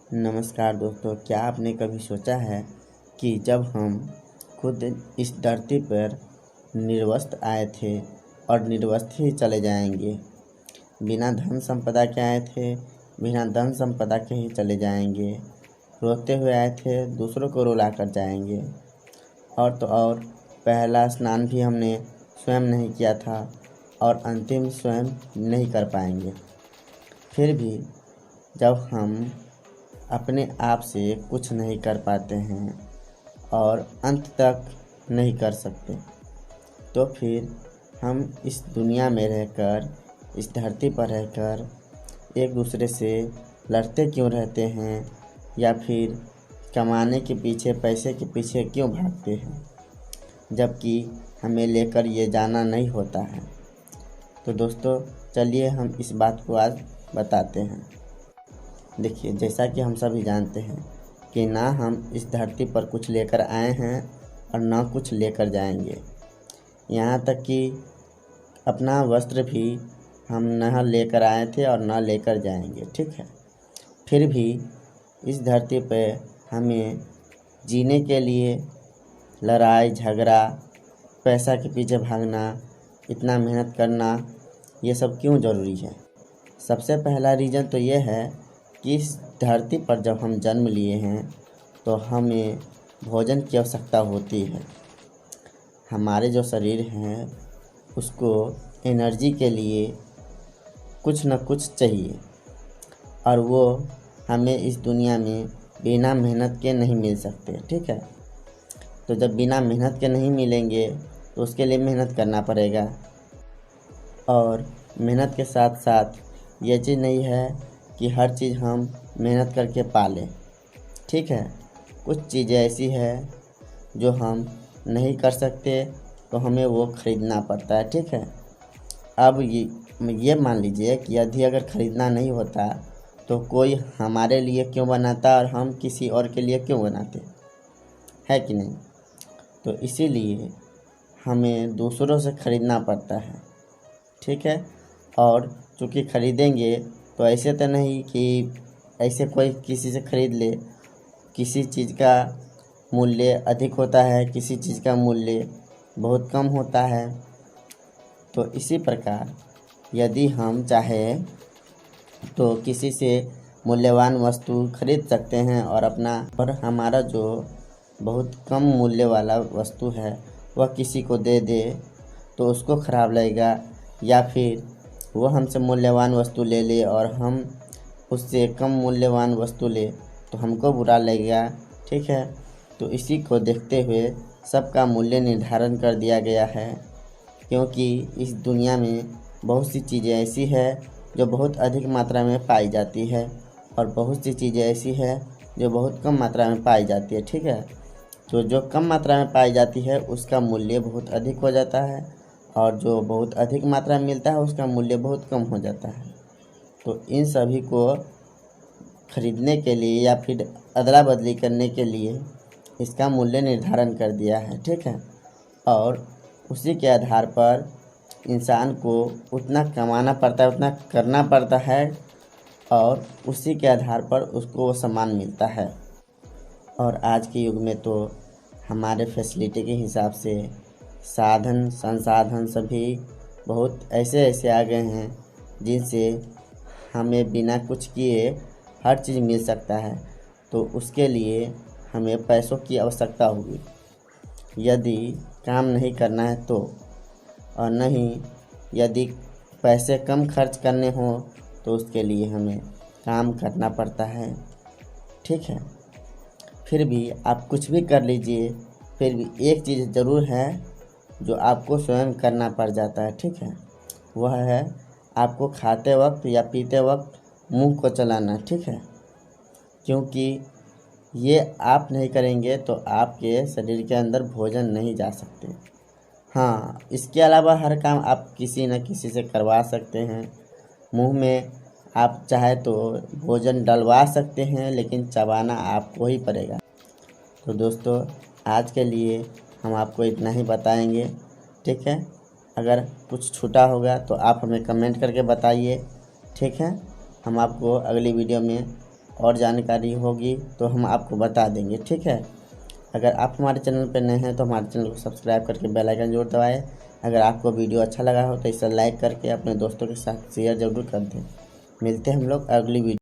नमस्कार दोस्तों, क्या आपने कभी सोचा है कि जब हम खुद इस धरती पर निर्वस्त्र आए थे और निर्वस्त्र ही चले जाएंगे। बिना धन संपदा के आए थे, बिना धन संपदा के ही चले जाएंगे। रोते हुए आए थे, दूसरों को रुला कर जाएंगे। और तो और पहला स्नान भी हमने स्वयं नहीं किया था और अंतिम स्वयं नहीं कर पाएंगे। फिर भी जब हम अपने आप से कुछ नहीं कर पाते हैं और अंत तक नहीं कर सकते, तो फिर हम इस दुनिया में रहकर, इस धरती पर रहकर एक दूसरे से लड़ते क्यों रहते हैं, या फिर कमाने के पीछे, पैसे के पीछे क्यों भागते हैं, जबकि हमें लेकर ये जाना नहीं होता है। तो दोस्तों, चलिए हम इस बात को आज बताते हैं। देखिए, जैसा कि हम सभी जानते हैं कि ना हम इस धरती पर कुछ लेकर आए हैं और ना कुछ लेकर जाएंगे। यहाँ तक कि अपना वस्त्र भी हम ना लेकर आए थे और ना लेकर जाएंगे, ठीक है। फिर भी इस धरती पे हमें जीने के लिए लड़ाई झगड़ा, पैसा के पीछे भागना, इतना मेहनत करना, ये सब क्यों ज़रूरी है? सबसे पहला रीज़न तो ये है कि इस धरती पर जब हम जन्म लिए हैं तो हमें भोजन की आवश्यकता होती है। हमारे जो शरीर हैं उसको एनर्जी के लिए कुछ न कुछ चाहिए, और वो हमें इस दुनिया में बिना मेहनत के नहीं मिल सकते, ठीक है। तो जब बिना मेहनत के नहीं मिलेंगे तो उसके लिए मेहनत करना पड़ेगा। और मेहनत के साथ साथ ये चीज़ नहीं है कि हर चीज़ हम मेहनत करके पा लें, ठीक है। कुछ चीज़ें ऐसी है जो हम नहीं कर सकते, तो हमें वो ख़रीदना पड़ता है, ठीक है। अब ये मान लीजिए कि यदि अगर ख़रीदना नहीं होता तो कोई हमारे लिए क्यों बनाता और हम किसी और के लिए क्यों बनाते, है कि नहीं। तो इसीलिए हमें दूसरों से ख़रीदना पड़ता है, ठीक है। और चूँकि ख़रीदेंगे तो ऐसे तो नहीं कि ऐसे कोई किसी से ख़रीद ले। किसी चीज़ का मूल्य अधिक होता है, किसी चीज़ का मूल्य बहुत कम होता है। तो इसी प्रकार यदि हम चाहें तो किसी से मूल्यवान वस्तु खरीद सकते हैं और हमारा जो बहुत कम मूल्य वाला वस्तु है वह किसी को दे दे तो उसको ख़राब लगेगा, या फिर वो हमसे मूल्यवान वस्तु ले ले और हम उससे कम मूल्यवान वस्तु ले तो हमको बुरा लगेगा, ठीक है। तो इसी को देखते हुए सबका मूल्य निर्धारण कर दिया गया है, क्योंकि इस दुनिया में बहुत सी चीज़ें ऐसी है जो बहुत अधिक मात्रा में पाई जाती है और बहुत सी चीज़ें ऐसी है जो बहुत कम मात्रा में पाई जाती है, ठीक है। तो जो कम मात्रा में पाई जाती है उसका मूल्य बहुत अधिक हो जाता है, और जो बहुत अधिक मात्रा में मिलता है उसका मूल्य बहुत कम हो जाता है। तो इन सभी को खरीदने के लिए या फिर अदला बदली करने के लिए इसका मूल्य निर्धारण कर दिया है, ठीक है। और उसी के आधार पर इंसान को उतना कमाना पड़ता है, उतना करना पड़ता है, और उसी के आधार पर उसको वो सामान मिलता है। और आज के युग में तो हमारे फैसिलिटी के हिसाब से साधन संसाधन सभी बहुत ऐसे ऐसे आ गए हैं जिनसे हमें बिना कुछ किए हर चीज़ मिल सकता है। तो उसके लिए हमें पैसों की आवश्यकता होगी, यदि काम नहीं करना है तो। और नहीं, यदि पैसे कम खर्च करने हो तो उसके लिए हमें काम करना पड़ता है, ठीक है। फिर भी आप कुछ भी कर लीजिए, फिर भी एक चीज़ ज़रूर है जो आपको स्वयं करना पड़ जाता है, ठीक है। वह है आपको खाते वक्त या पीते वक्त मुंह को चलाना, ठीक है। क्योंकि ये आप नहीं करेंगे तो आपके शरीर के अंदर भोजन नहीं जा सकते। हाँ, इसके अलावा हर काम आप किसी न किसी से करवा सकते हैं। मुंह में आप चाहे तो भोजन डलवा सकते हैं, लेकिन चबाना आपको ही पड़ेगा। तो दोस्तों, आज के लिए हम आपको इतना ही बताएंगे, ठीक है। अगर कुछ छूटा होगा तो आप हमें कमेंट करके बताइए, ठीक है। हम आपको अगली वीडियो में और जानकारी होगी तो हम आपको बता देंगे, ठीक है। अगर आप हमारे चैनल पर नए हैं तो हमारे चैनल को सब्सक्राइब करके बेल आइकन जरूर दबाएं। अगर आपको वीडियो अच्छा लगा हो तो इसे लाइक करके अपने दोस्तों के साथ शेयर ज़रूर कर दें। मिलते हैं हम लोग अगली वीडियो।